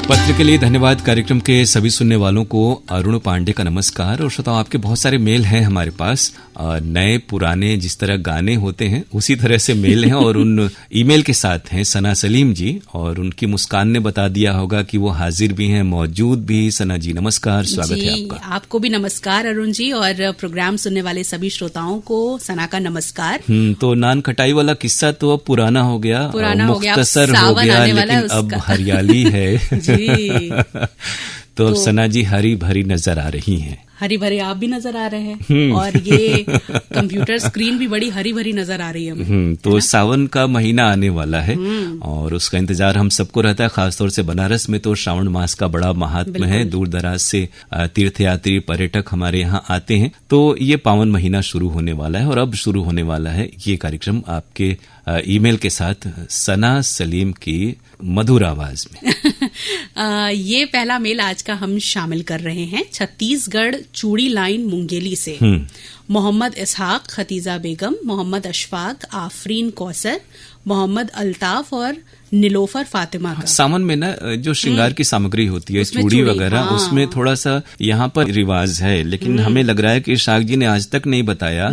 पत्र के लिए धन्यवाद। कार्यक्रम के सभी सुनने वालों को अरुण पांडे का नमस्कार। और श्रोताओं, आपके बहुत सारे मेल हैं हमारे पास, नए पुराने जिस तरह गाने होते हैं उसी तरह से मेल हैं और उन ईमेल के साथ हैं सना सलीम जी, और उनकी मुस्कान ने बता दिया होगा कि वो हाजिर भी हैं, मौजूद भी। सना जी नमस्कार, स्वागत है आपका। आपको भी नमस्कार अरुण जी, और प्रोग्राम सुनने वाले सभी श्रोताओं को सना का नमस्कार। तो नान खटाई वाला किस्सा तो अब पुराना हो गया, मुख्तसर हो गया, लेकिन अब हरियाली है जी। तो अब सना जी हरी भरी नजर आ रही हैं। हरी भरी आप भी नजर आ रहे हैं, और ये कंप्यूटर स्क्रीन भी बड़ी हरी भरी नजर आ रही है। तो सावन का महीना आने वाला है और उसका इंतजार हम सबको रहता है। खासतौर से बनारस में तो श्रावण मास का बड़ा महात्म्य है। दूर दराज से तीर्थयात्री पर्यटक हमारे यहाँ आते हैं। तो ये पावन महीना शुरू होने वाला है और अब शुरू होने वाला है ये कार्यक्रम आपके ईमेल के साथ सना सलीम की मधुर आवाज में। ये पहला मेल आज का हम शामिल कर रहे हैं छत्तीसगढ़ चूड़ी लाइन मुंगेली से। मोहम्मद इसहाक, खतीजा बेगम, मोहम्मद अशफाक, आफरीन कौसर, मोहम्मद अल्ताफ और नीलोफर फातिमा का। सावन में ना जो श्रृंगार की सामग्री होती है, चूड़ी वगैरह, उसमें थोड़ा सा यहाँ पर रिवाज है, लेकिन हमें लग रहा है कि शाक जी ने आज तक नहीं बताया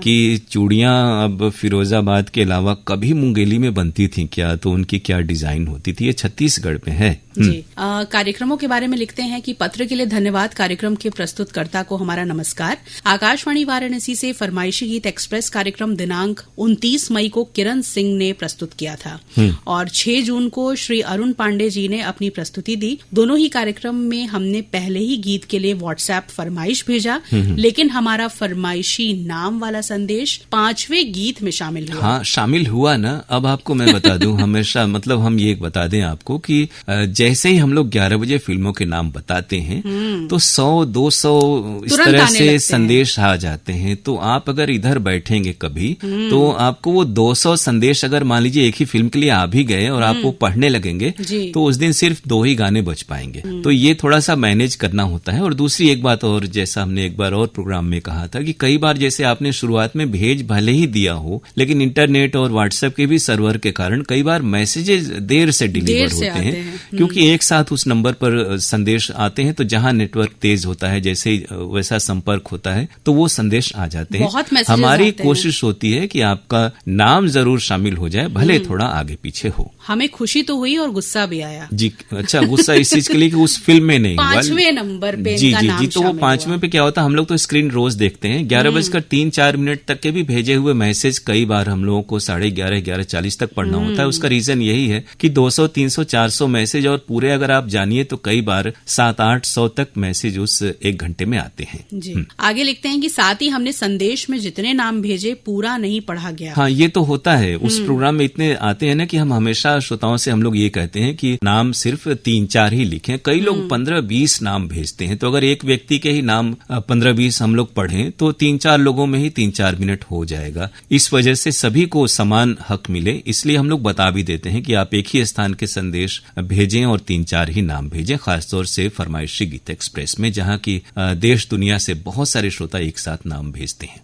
कि चूड़ियां अब फिरोजाबाद के अलावा कभी मुंगेली में बनती थी क्या, तो उनकी क्या डिजाइन होती थी। ये छत्तीसगढ़ में है जी। कार्यक्रमों के बारे में लिखते हैं कि पत्र के लिए धन्यवाद। कार्यक्रम के प्रस्तुतकर्ता को हमारा नमस्कार। आकाशवाणी वाराणसी से फरमाइशी गीत एक्सप्रेस कार्यक्रम दिनांक 29 मई को किरण सिंह ने प्रस्तुत किया था और 6 जून को श्री अरुण पांडे जी ने अपनी प्रस्तुति दी। दोनों ही कार्यक्रम में हमने पहले ही गीत के लिए व्हाट्सएप फरमाइश भेजा, लेकिन हमारा फरमाइशी नाम वाला संदेश 5वें गीत में शामिल हुआ। हाँ, शामिल हुआ ना। अब आपको मैं बता दूं, हमेशा मतलब हम ये बता दें आपको कि जैसे ही हम लोग 11 बजे फिल्मों के नाम बताते हैं तो 100-200 इस तरह से संदेश आ जाते हैं। तो आप अगर इधर बैठेंगे कभी तो आपको वो 200 संदेश अगर मान लीजिए एक ही फिल्म के लिए आ भी गए और आप वो पढ़ने लगेंगे तो उस दिन सिर्फ 2 ही गाने बच पाएंगे। तो ये थोड़ा सा मैनेज करना होता है। और दूसरी एक बात और, जैसा हमने एक बार और प्रोग्राम में कहा था कि कई बार जैसे आपने शुरुआत में भेज भले ही दिया हो, लेकिन इंटरनेट और व्हाट्सएप के भी सर्वर के कारण कई बार मैसेजेस देर से डिलीवर होते हैं, क्योंकि एक साथ उस नंबर पर संदेश आते हैं। तो जहां नेटवर्क तेज होता है, जैसे वैसा संपर्क होता है, तो वो संदेश आ जाते हैं। हमारी कोशिश होती है कि आपका नाम जरूर शामिल हो जाए, भले थोड़ा आगे पीछे हो। हमें खुशी तो हुई और गुस्सा भी आया जी। अच्छा, गुस्सा इस चीज के लिए कि उस फिल्म में नहीं हुआ, 5वें नंबर पे जी जी जी। तो वो 5वें पे क्या होता है, हम लोग तो स्क्रीन रोज देखते हैं। 11:03-4 तक के भी भेजे हुए मैसेज कई बार हम लोगों को 11:30-11:40 तक पढ़ना होता है। उसका रीजन यही है कि 200, 300, 400 मैसेज, और पूरे अगर आप जानिए तो कई बार 700-800 तक मैसेज उस 1 घंटे में आते हैं जी। आगे लिखते हैं कि साथ ही हमने संदेश में जितने नाम भेजे पूरा नहीं पढ़ा गया। हाँ, ये तो होता है। उस प्रोग्राम में इतने आते हैं ना कि हम हमेशा श्रोताओं से हम लोग ये कहते हैं कि नाम सिर्फ 3-4 ही लिखें। कई लोग 15-20 नाम भेजते हैं, तो अगर एक व्यक्ति के ही नाम 15-20 हम लोग पढ़ें तो 3-4 लोगों में ही 3-4 मिनट हो जाएगा। इस वजह से सभी को समान हक मिले, इसलिए हम लोग बता भी देते हैं कि आप एक ही स्थान के संदेश भेजें और 3-4 ही नाम भेजें, खासतौर से फरमाइशी गीत एक्सप्रेस में, जहां की देश दुनिया से बहुत सारे श्रोता एक साथ नाम भेजते हैं।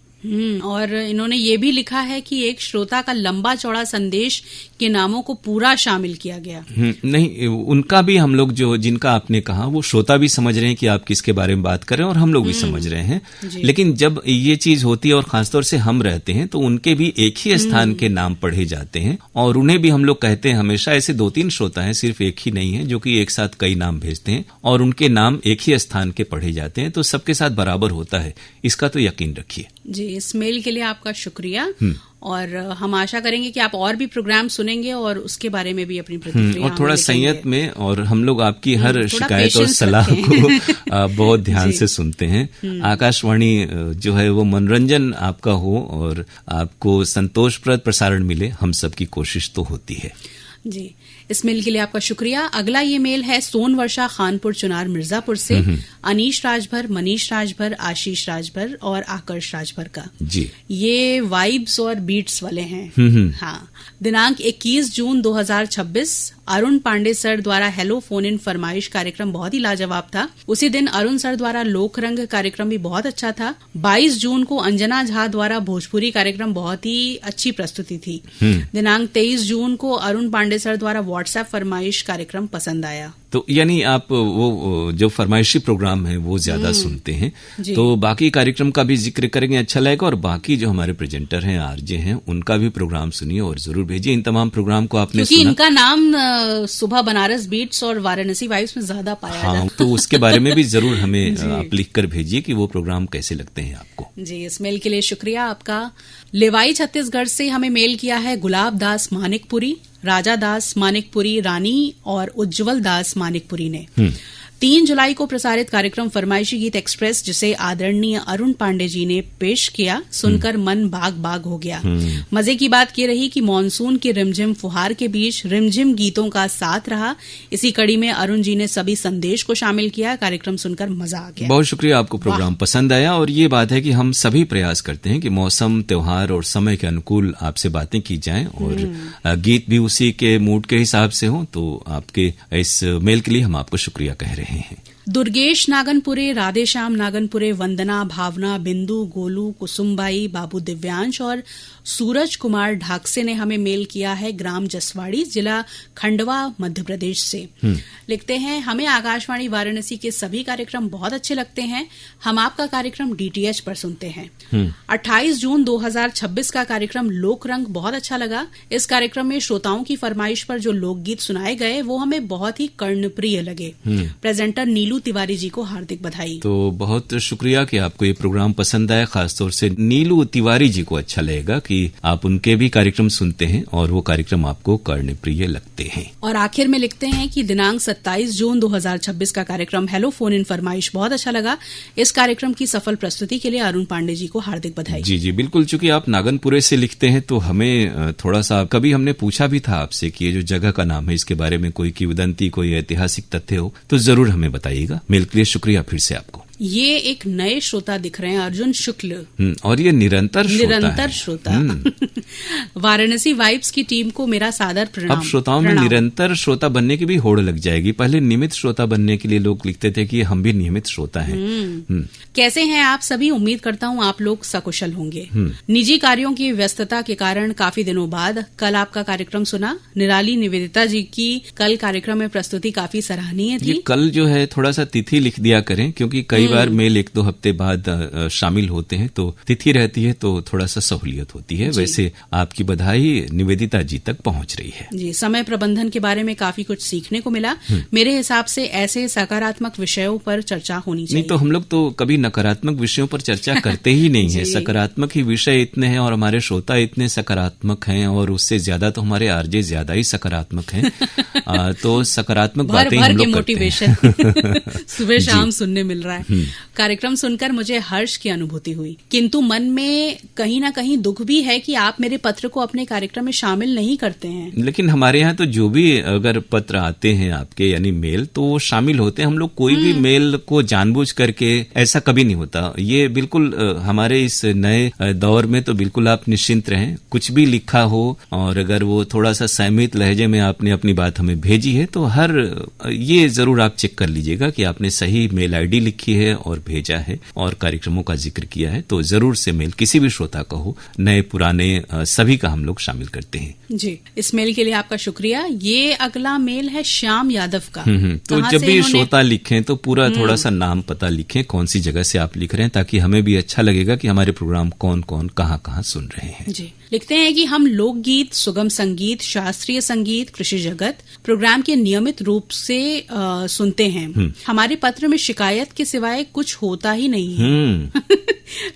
और इन्होंने ये भी लिखा है कि एक श्रोता का लंबा चौड़ा संदेश के नामों को पूरा शामिल किया गया। नहीं, उनका भी हम लोग जो जिनका आपने कहा वो श्रोता भी समझ रहे हैं कि आप किसके बारे में बात कर रहे हैं, और हम लोग भी समझ रहे हैं। लेकिन जब ये चीज होती है और खासतौर से हम रहते हैं तो उनके भी एक ही स्थान के नाम पढ़े जाते हैं, और उन्हें भी हम लोग कहते हैं हमेशा। ऐसे 2-3 श्रोता हैं, सिर्फ एक ही नहीं है, जो कि एक साथ कई नाम भेजते हैं और उनके नाम एक ही स्थान के पढ़े जाते हैं। तो सबके साथ बराबर होता है, इसका तो यकीन रखिए जी। इस मेल के लिए आपका शुक्रिया, और हम आशा करेंगे कि आप और भी प्रोग्राम सुनेंगे और उसके बारे में भी अपनी प्रतिक्रिया और थोड़ा संयत में, और हम लोग आपकी हर शिकायत और सलाह को बहुत ध्यान से सुनते हैं। आकाशवाणी जो है वो मनोरंजन आपका हो और आपको संतोषप्रद प्रसारण मिले, हम सबकी कोशिश तो होती है जी। इस मेल के लिए आपका शुक्रिया। अगला ये मेल है सोन वर्षा, खानपुर, चुनार, मिर्जापुर से अनीश राजभर, मनीष राजभर, आशीष राजभर और आकर्ष राजभर का जी। ये वाइब्स और बीट्स वाले हैं। हाँ, दिनांक 21 जून 2026 अरुण पांडे सर द्वारा हेलो फोन इन फरमाइश कार्यक्रम बहुत ही लाजवाब था। उसी दिन अरुण सर द्वारा लोकरंग कार्यक्रम भी बहुत अच्छा था। 22 जून को अंजना झा द्वारा भोजपुरी कार्यक्रम बहुत ही अच्छी प्रस्तुति थी। दिनांक 23 जून को अरुण पांडे सर द्वारा व्हाट्सएप फरमाइश कार्यक्रम पसंद आया। तो यानी आप वो जो फरमाइशी प्रोग्राम है वो ज्यादा सुनते हैं, तो बाकी कार्यक्रम का भी जिक्र करेंगे, अच्छा लगेगा। और बाकी जो हमारे प्रेजेंटर हैं, आरजे हैं, उनका भी प्रोग्राम सुनिए और जरूर भेजिए। इन तमाम प्रोग्राम को आपने क्योंकि इनका नाम सुबह बनारस बीट्स और वाराणसी वाइब्स में ज्यादा पाया जाता है। तो उसके बारे में भी जरूर हमें आप लिख कर भेजिए कि वो प्रोग्राम कैसे लगते हैं आपको। जी, इस मेल के लिए शुक्रिया आपका। लेवाई छत्तीसगढ़ से हमें मेल किया है गुलाब दास मानिकपुरी, राजा दास मानिकपुरी, रानी और उज्जवल दास मानिकपुरी ने 3 जुलाई को प्रसारित कार्यक्रम फरमाइशी गीत एक्सप्रेस, जिसे आदरणीय अरुण पांडे जी ने पेश किया, सुनकर मन बाग बाग हो गया। मजे की बात ये रही कि मॉनसून के रिमझिम फुहार के बीच रिमझिम गीतों का साथ रहा। इसी कड़ी में अरुण जी ने सभी संदेश को शामिल किया। कार्यक्रम सुनकर मजा आ गया। बहुत शुक्रिया, आपको प्रोग्राम पसंद आया। और ये बात है कि हम सभी प्रयास करते हैं कि मौसम, त्योहार और समय के अनुकूल आपसे बातें की जाएं और गीत भी उसी के मूड के हिसाब से हो। तो आपके इस मेल के लिए हम आपको शुक्रिया कह रहे हैं। दुर्गेश नागनपुरे, राधेश्याम नागनपुरे, वंदना, भावना, बिंदु, गोलू, कुसुमबाई, बाबू दिव्यांश और सूरज कुमार ढाकसे ने हमें मेल किया है ग्राम जसवाड़ी, जिला खंडवा, मध्य प्रदेश से। लिखते हैं, हमें आकाशवाणी वाराणसी के सभी कार्यक्रम बहुत अच्छे लगते हैं। हम आपका कार्यक्रम डीटीएच पर सुनते हैं। 28 जून 2026 का कार्यक्रम लोक रंग बहुत अच्छा लगा। इस कार्यक्रम में श्रोताओं की फरमाइश पर जो लोकगीत सुनाए गए वो हमें बहुत ही कर्णप्रिय लगे। प्रेजेंटर नीलू तिवारी जी को हार्दिक बधाई। तो बहुत शुक्रिया कि आपको ये प्रोग्राम पसंद आया। खासतौर से नीलू तिवारी जी को अच्छा लगेगा कि आप उनके भी कार्यक्रम सुनते हैं और वो कार्यक्रम आपको कर्णप्रिय लगते हैं। और आखिर में लिखते हैं कि दिनांक 27 जून 2026 का कार्यक्रम हेलो फोन इन फरमाइश बहुत अच्छा लगा। इस कार्यक्रम की सफल प्रस्तुति के लिए अरुण पांडे जी को हार्दिक बधाई। जी, बिल्कुल। चूंकि आप नागनपुरे से लिखते हैं तो हमें थोड़ा सा, कभी हमने पूछा भी था आपसे कि ये जो जगह का नाम है इसके बारे में कोई किंवदंती, कोई ऐतिहासिक तथ्य हो तो जरूर हमें बताइएगा। मेल के लिए शुक्रिया फिर से आपको। ये एक नए श्रोता दिख रहे हैं, अर्जुन शुक्ल, और ये निरंतर श्रोता वाराणसी वाइब्स की टीम को मेरा सादर प्रणाम। अब श्रोताओं में निरंतर श्रोता बनने की भी होड़ लग जाएगी। पहले नियमित श्रोता बनने के लिए लोग लिखते थे कि हम भी नियमित श्रोता हैं। कैसे हैं आप सभी? उम्मीद करता हूँ आप लोग सकुशल होंगे। निजी कार्यों की व्यस्तता के कारण काफी दिनों बाद कल आपका कार्यक्रम सुना। निराली निवेदिता जी की कल कार्यक्रम में प्रस्तुति काफी सराहनीय थी। ये कल जो है थोड़ा सा तिथि लिख दिया करें, क्योंकि कई बार मेल 1-2 हफ्ते बाद शामिल होते हैं, तो तिथि रहती है तो थोड़ा सा सहूलियत होती है। वैसे आपकी बधाई निवेदिता जी तक पहुंच रही है। जी, समय प्रबंधन के बारे में काफी कुछ सीखने को मिला। मेरे हिसाब से ऐसे सकारात्मक विषयों पर चर्चा होनी चाहिए। नहीं तो हम लोग तो कभी नकारात्मक विषयों पर चर्चा करते ही नहीं है। सकारात्मक ही विषय इतने हैं और हमारे श्रोता इतने सकारात्मक हैं, और उससे ज्यादा तो हमारे आरजे ज्यादा ही सकारात्मक हैं। तो सकारात्मक बातें हम लोग मोटिवेशन सुबह शाम सुनने मिल रहा है। कार्यक्रम सुनकर मुझे हर्ष की अनुभूति हुई, किंतु मन में कहीं ना कहीं दुख भी है कि आप मेरे पत्र को अपने कार्यक्रम में शामिल नहीं करते हैं। लेकिन हमारे यहाँ तो जो भी अगर पत्र आते हैं आपके, यानी मेल, तो वो शामिल होते हैं। हम लोग कोई भी मेल को जानबूझ करके ऐसा कभी नहीं होता। ये बिल्कुल हमारे इस नए दौर में तो बिल्कुल आप निश्चिंत रहें। कुछ भी लिखा हो और अगर वो थोड़ा सा संयमित लहजे में आपने अपनी बात हमें भेजी है तो ये जरूर आप चेक कर लीजिएगा कि आपने सही मेल आईडी लिखी है और भेजा है और कार्यक्रमों का जिक्र किया है। तो जरूर से मेल किसी भी श्रोता का हो, नए पुराने सभी का हम लोग शामिल करते हैं। जी, इस मेल के लिए आपका शुक्रिया। ये अगला मेल है श्याम यादव का। तो जब भी श्रोता लिखें तो पूरा थोड़ा सा नाम पता लिखें, कौन सी जगह से आप लिख रहे हैं, ताकि हमें भी अच्छा लगेगा कि हमारे प्रोग्राम कौन कौन कहाँ सुन रहे हैं। जी, लिखते हैं कि हम लोकगीत, सुगम संगीत, शास्त्रीय संगीत, कृषि जगत प्रोग्राम के नियमित रूप से सुनते हैं। हमारे पत्र में शिकायत के सिवाय कुछ होता ही नहीं है।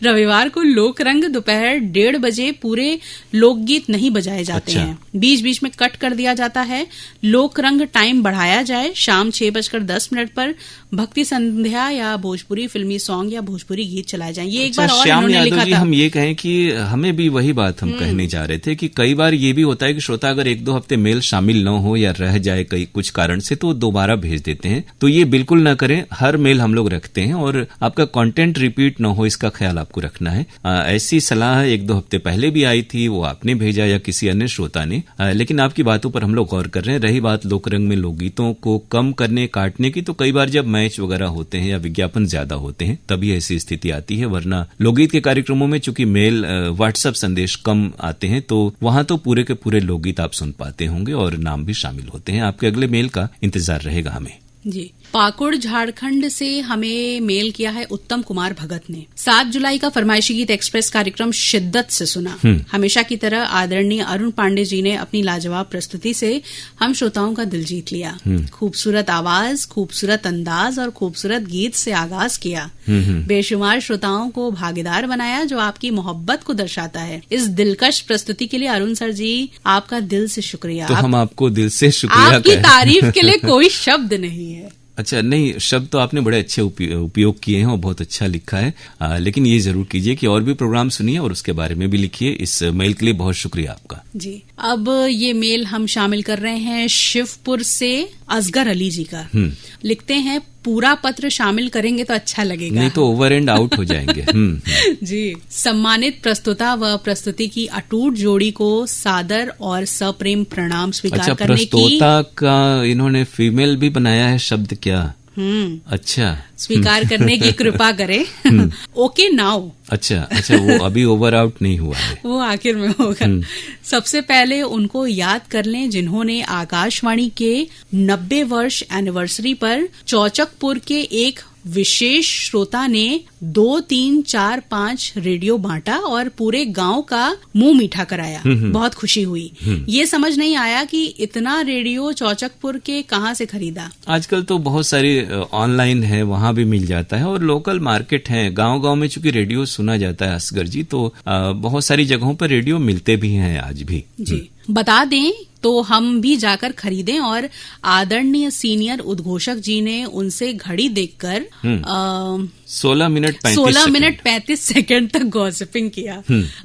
रविवार को लोक रंग दोपहर 1:30 बजे पूरे लोकगीत नहीं बजाए जाते हैं, बीच बीच में कट कर दिया जाता है। लोक रंग टाइम बढ़ाया जाए, शाम 6:10 पर भक्ति संध्या या भोजपुरी फिल्मी सॉन्ग या भोजपुरी गीत चलाए जाएं। ये एक बार और इन्होंने लिखा था। हम ये कहें कि हमें भी वही बात हम कहने जा रहे थे कि कई बार ये भी होता है कि श्रोता अगर 1-2 हफ्ते मेल शामिल न हो या रह जाए कई कुछ कारण से, तो दोबारा भेज देते हैं। तो ये बिल्कुल न करें। हर मेल हम लोग रखते हैं और आपका कंटेंट रिपीट न हो इसका ख्याल आपको रखना है। ऐसी सलाह 1-2 हफ्ते पहले भी आई थी, वो आपने भेजा या किसी अन्य श्रोता ने, लेकिन आपकी बातों पर हम लोग गौर कर रहे हैं। रही बात लोकरंग में लोकगीतों को कम करने काटने की, तो कई बार जब मैच वगैरह होते हैं या विज्ञापन ज्यादा होते हैं तभी ऐसी स्थिति आती है, वरना लोकगीत के कार्यक्रमों में चूंकि मेल व्हाट्सएप संदेश कम आते हैं तो वहां तो पूरे के पूरे लोकगीत आप सुन पाते होंगे और नाम भी शामिल होते हैं। आपके अगले मेल का इंतजार रहेगा हमें। जी, पाकुड़ झारखंड से हमें मेल किया है उत्तम कुमार भगत ने। 7 जुलाई का फरमाइशी गीत एक्सप्रेस कार्यक्रम शिद्दत से सुना। हमेशा की तरह आदरणीय अरुण पांडे जी ने अपनी लाजवाब प्रस्तुति से हम श्रोताओं का दिल जीत लिया। खूबसूरत आवाज, खूबसूरत अंदाज और खूबसूरत गीत से आगाज किया। बेशुमार श्रोताओं को भागीदार बनाया, जो आपकी मोहब्बत को दर्शाता है। इस दिलकश प्रस्तुति के लिए अरुण सर जी आपका दिल से शुक्रिया। तो हम आपको दिल से शुक्रिया आपकी तारीफ के लिए कोई शब्द नहीं है। अच्छा, नहीं, शब्द तो आपने बड़े अच्छे उपयोग किए हैं और बहुत अच्छा लिखा है, लेकिन ये जरूर कीजिए कि और भी प्रोग्राम सुनिए और उसके बारे में भी लिखिए। इस मेल के लिए बहुत शुक्रिया आपका। जी, अब ये मेल हम शामिल कर रहे हैं शिवपुर से असगर अली जी का। लिखते हैं, पूरा पत्र शामिल करेंगे तो अच्छा लगेगा, नहीं तो ओवर एंड आउट हो जाएंगे। जी, सम्मानित प्रस्तुता व प्रस्तुति की अटूट जोड़ी को सादर और सप्रेम प्रणाम स्वीकार करने की। प्रस्तोता का इन्होंने फीमेल भी बनाया है शब्द क्या? अच्छा, स्वीकार करने की कृपा करें। Okay now. अच्छा, वो अभी ओवर आउट नहीं हुआ है, वो आखिर में होगा। सबसे पहले उनको याद कर लें जिन्होंने आकाशवाणी के 90 वर्ष एनिवर्सरी पर चौचकपुर के एक विशेष श्रोता ने 2, 3, 4, 5 रेडियो बांटा और पूरे गांव का मुंह मीठा कराया। बहुत खुशी हुई। ये समझ नहीं आया कि इतना रेडियो चौचकपुर के कहां से खरीदा। आजकल तो बहुत सारी ऑनलाइन है, वहां भी मिल जाता है, और लोकल मार्केट है। गांव-गांव में चूंकि रेडियो सुना जाता है असगर जी, तो बहुत सारी जगहों पर रेडियो मिलते भी हैं आज भी। जी, बता दें तो हम भी जाकर खरीदें। और आदरणीय सीनियर उद्घोषक जी ने उनसे घड़ी देखकर 16 मिनट 35 सेकंड तक गॉसिपिंग किया।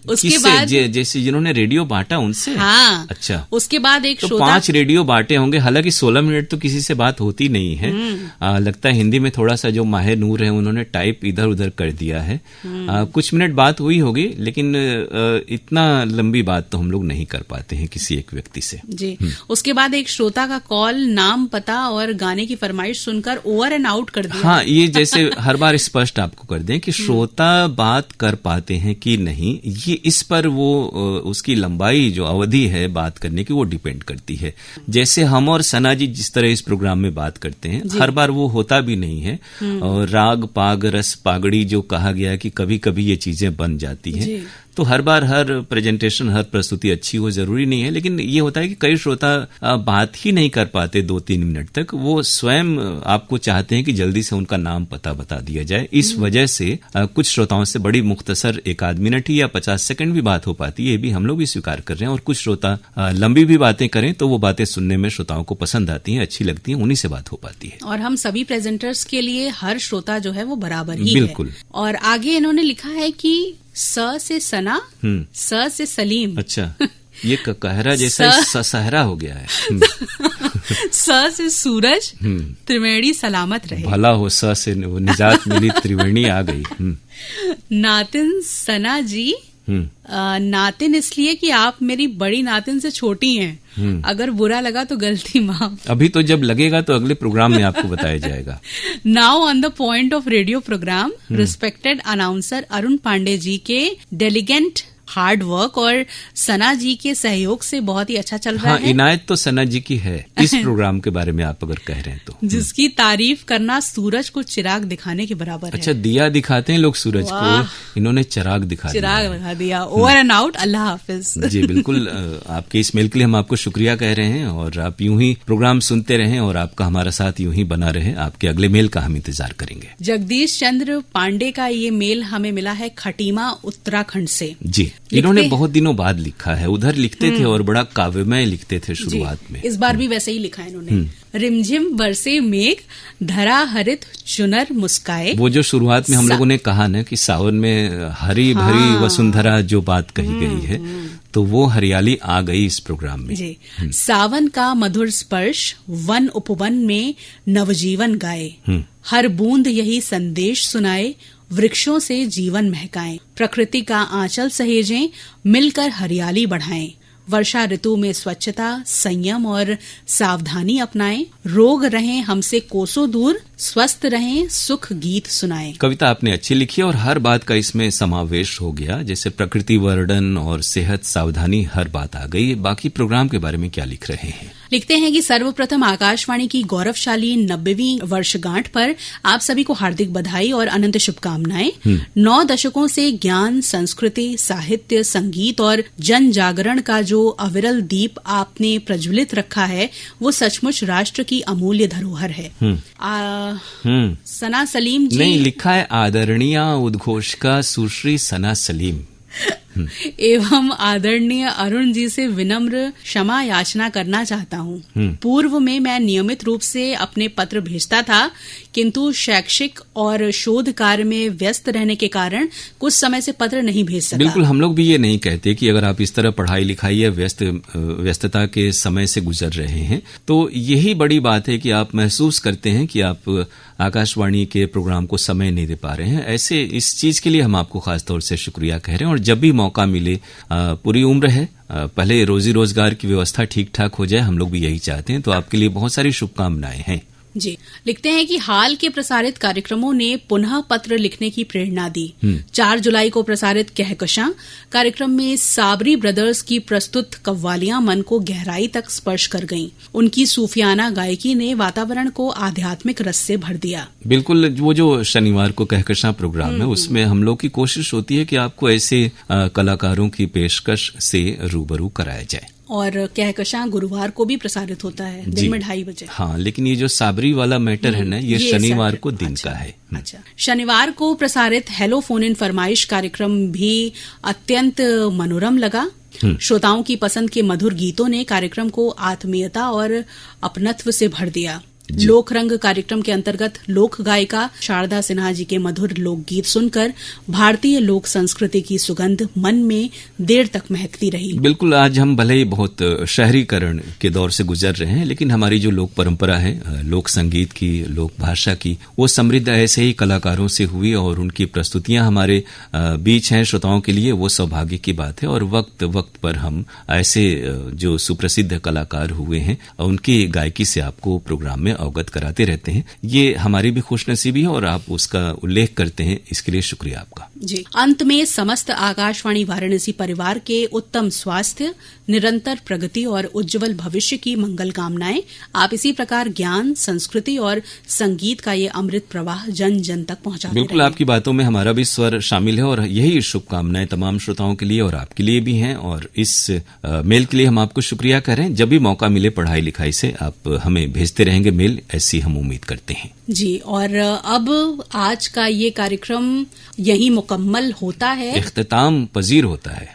उसके बाद जैसे जिन्होंने रेडियो बांटा उनसे। हाँ, अच्छा। उसके बाद एक तो श्रोता 5 रेडियो बांटे होंगे। हालांकि 16 मिनट तो किसी से बात होती नहीं है। लगता है हिंदी में थोड़ा सा जो माहिर नूर है उन्होंने टाइप इधर उधर कर दिया है। कुछ मिनट बात हुई होगी, लेकिन इतना लंबी बात तो हम लोग नहीं कर पाते हैं किसी एक व्यक्ति से। जी, उसके बाद एक श्रोता का कॉल, नाम, पता और गाने की फरमाइश सुनकर ओवर एंड आउट कर दिया। हाँ, ये जैसे हर बार स्पष्ट आपको कर दें कि श्रोता बात कर पाते हैं कि नहीं, ये इस पर वो उसकी लंबाई जो अवधि है बात करने की वो डिपेंड करती है। जैसे हम और सना जी जिस तरह इस प्रोग्राम में बात करते हैं, हर बार वो होता भी नहीं है। और राग पाग रस पागड़ी जो कहा गया है कि कभी कभी ये चीजें बन जाती हैं, तो हर बार हर प्रेजेंटेशन हर प्रस्तुति अच्छी हो जरूरी नहीं है। लेकिन ये होता है कि कई श्रोता बात ही नहीं कर पाते 2-3 मिनट तक, वो स्वयं आपको चाहते हैं कि जल्दी से उनका नाम पता बता दिया जाए। इस वजह से कुछ श्रोताओं से बड़ी मुख्तसर 1-8 मिनट ही या 50 सेकंड भी बात हो पाती है, ये भी हम लोग भी स्वीकार कर रहे हैं। और कुछ श्रोता लंबी भी बातें करें तो वो बातें सुनने में श्रोताओं को पसंद आती हैं, अच्छी लगती हैं, उन्हीं से बात हो पाती है। और हम सभी प्रेजेंटर्स के लिए हर श्रोता जो है वो बराबर ही बिल्कुल है। और आगे इन्होंने लिखा है कि स से सना, स से सलीम। अच्छा, ये कहरा जैसा सहरा हो गया है। स से सूरज, त्रिवेणी सलामत रहे। भला हो, स से निजात मिली, त्रिवेणी आ गई। नातिन सना जी, नातिन इसलिए कि आप मेरी बड़ी नातिन से छोटी हैं। अगर बुरा लगा तो गलती माफ। अभी तो जब लगेगा तो अगले प्रोग्राम में आपको बताया जाएगा। Now on the point of radio program, respected announcer Arun Pandey ji के डेलीगेंट हार्ड वर्क और सना जी के सहयोग से बहुत ही अच्छा चल रहा है। इनायत तो सना जी की है इस प्रोग्राम के बारे में आप अगर कह रहे हैं तो। जिसकी तारीफ करना सूरज को चिराग दिखाने के बराबर है। अच्छा, दिया दिखाते हैं लोग सूरज को, इन्होंने चिराग दिखा दिया। ओवर एंड आउट, अल्लाह हाफिज। जी बिल्कुल, आपके इस मेल के लिए हम आपको शुक्रिया कह रहे हैं और आप यूं ही प्रोग्राम सुनते रहें और आपका हमारा साथ यूं ही बना रहे। आपके अगले मेल का हम इंतजार करेंगे। जगदीश चंद्र पांडे का ये मेल हमें मिला है खटीमा उत्तराखंड से। जी, इन्होंने बहुत दिनों बाद लिखा है। उधर लिखते थे और बड़ा काव्यमय लिखते थे शुरुआत में। इस बार भी वैसे ही लिखा है इन्होंने। रिमझिम बरसे मेघ, धरा हरित चुनर मुस्काए। वो जो शुरुआत में हम लोगों ने कहा ना कि सावन में हरी भरी वसुंधरा जो बात कही गई है, तो वो हरियाली आ गई इस प्रोग्राम में। जी, सावन का मधुर स्पर्श वन उपवन में नवजीवन गाए। हर बूंद यही संदेश सुनाए, वृक्षों से जीवन महकाएं, प्रकृति का आंचल सहेजें, मिलकर हरियाली बढ़ाएं, वर्षा ऋतु में स्वच्छता, संयम और सावधानी अपनाएं, रोग रहें हमसे कोसों दूर, स्वस्थ रहें, सुख गीत सुनाएं। कविता आपने अच्छी लिखी और हर बात का इसमें समावेश हो गया, जैसे प्रकृति वर्णन और सेहत, सावधानी, हर बात आ गई। बाकी प्रोग्राम के बारे में क्या लिख रहे हैं? लिखते हैं कि सर्वप्रथम आकाशवाणी की गौरवशाली 90वीं वर्षगांठ पर आप सभी को हार्दिक बधाई और अनंत शुभकामनाएं। 9 दशकों से ज्ञान, संस्कृति, साहित्य, संगीत और जन जागरण का जो अविरल दीप आपने प्रज्वलित रखा है, वो सचमुच राष्ट्र की अमूल्य धरोहर है। सना सलीम जी नहीं, लिखा है आदरणीय उद्घोषका सुश्री सना सलीम एवं आदरणीय अरुण जी से विनम्र क्षमा याचना करना चाहता हूँ। पूर्व में मैं नियमित रूप से अपने पत्र भेजता था, किंतु शैक्षिक और शोध कार्य में व्यस्त रहने के कारण कुछ समय से पत्र नहीं भेज सका। बिल्कुल, हम लोग भी ये नहीं कहते कि अगर आप इस तरह पढ़ाई लिखाई या व्यस्तता के समय से गुजर रहे हैं, तो यही बड़ी बात है कि आप महसूस करते हैं कि आप आकाशवाणी के प्रोग्राम को समय नहीं दे पा रहे हैं। ऐसे इस चीज के लिए हम आपको खास तौर से शुक्रिया कह रहे हैं। और जब भी मौका मिले, पूरी उम्र है, पहले रोजी रोजगार की व्यवस्था ठीक ठाक हो जाए, हम लोग भी यही चाहते हैं। तो आपके लिए बहुत सारी शुभकामनाएं हैं। जी, लिखते हैं कि हाल के प्रसारित कार्यक्रमों ने पुनः पत्र लिखने की प्रेरणा दी। 4 जुलाई को प्रसारित कहकशां कार्यक्रम में साबरी ब्रदर्स की प्रस्तुत कव्वालियां मन को गहराई तक स्पर्श कर गईं। उनकी सूफियाना गायकी ने वातावरण को आध्यात्मिक रस से भर दिया। बिल्कुल, वो जो शनिवार को कहकशां प्रोग्राम है, उसमें हम लोग की कोशिश होती है कि आपको ऐसे कलाकारों की पेशकश से रूबरू कराया जाए। और कहकशां गुरुवार को भी प्रसारित होता है दिन में 2:30 बजे। हाँ, लेकिन ये जो साबरी वाला मैटर है ना, ये शनिवार को दिन का है। अच्छा, शनिवार को प्रसारित हेलो फोन इन फरमाइश कार्यक्रम भी अत्यंत मनोरम लगा। श्रोताओं की पसंद के मधुर गीतों ने कार्यक्रम को आत्मीयता और अपनत्व से भर दिया। लोक रंग कार्यक्रम के अंतर्गत लोक गायिका शारदा सिन्हा जी के मधुर लोकगीत सुनकर भारतीय लोक संस्कृति की सुगंध मन में देर तक महकती रही। बिल्कुल, आज हम भले ही बहुत शहरीकरण के दौर से गुजर रहे हैं, लेकिन हमारी जो लोक परंपरा है, लोक संगीत की, लोक भाषा की, वो समृद्ध ऐसे ही कलाकारों से हुई और उनकी प्रस्तुतियां हमारे बीच हैं श्रोताओं के लिए। वो सौभाग्य की बात है। और वक्त वक्त पर हम ऐसे जो सुप्रसिद्ध कलाकार हुए हैं, उनकी गायकी से आपको प्रोग्राम में अवगत कराते रहते हैं। ये हमारी भी खुशनसीबी है और आप उसका उल्लेख करते हैं, इसके लिए शुक्रिया आपका। जी, अंत में समस्त आकाशवाणी वाराणसी परिवार के उत्तम स्वास्थ्य, निरंतर प्रगति और उज्जवल भविष्य की मंगल कामनाएं। आप इसी प्रकार ज्ञान, संस्कृति और संगीत का ये अमृत प्रवाह जन जन तक पहुंचाते बिल्कुल, आपकी बातों में हमारा भी स्वर शामिल है और यही शुभकामनाएं तमाम श्रोताओं के लिए और आपके लिए भी हैं। और इस मेल के लिए हम आपको शुक्रिया करें। जब भी मौका मिले पढ़ाई लिखाई से आप हमें भेजते रहेंगे मेल, ऐसी हम उम्मीद करते हैं। जी, और अब आज का ये कार्यक्रम यही मुकम्मल होता है, इख्तिताम पजीर होता है।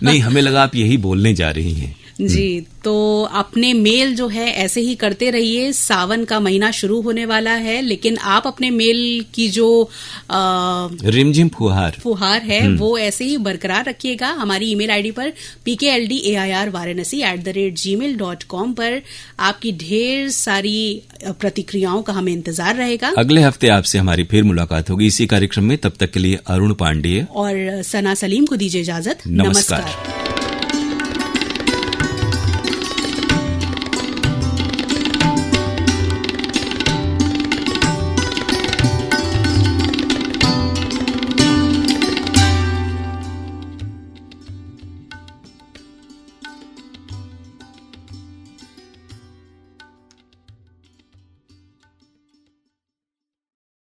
नहीं, हमें लगा आप यही बोलने जा रही हैं। जी, तो अपने मेल जो है ऐसे ही करते रहिए। सावन का महीना शुरू होने वाला है, लेकिन आप अपने मेल की जो रिमझिम फुहार है वो ऐसे ही बरकरार रखिएगा। हमारी ईमेल आईडी पर pkldair@gmail.com पर आपकी ढेर सारी प्रतिक्रियाओं का हमें इंतजार रहेगा। अगले हफ्ते आपसे हमारी फिर मुलाकात होगी इसी कार्यक्रम में। तब तक के लिए अरुण पांडेय और सना सलीम को दीजिए इजाजत। नमस्कार।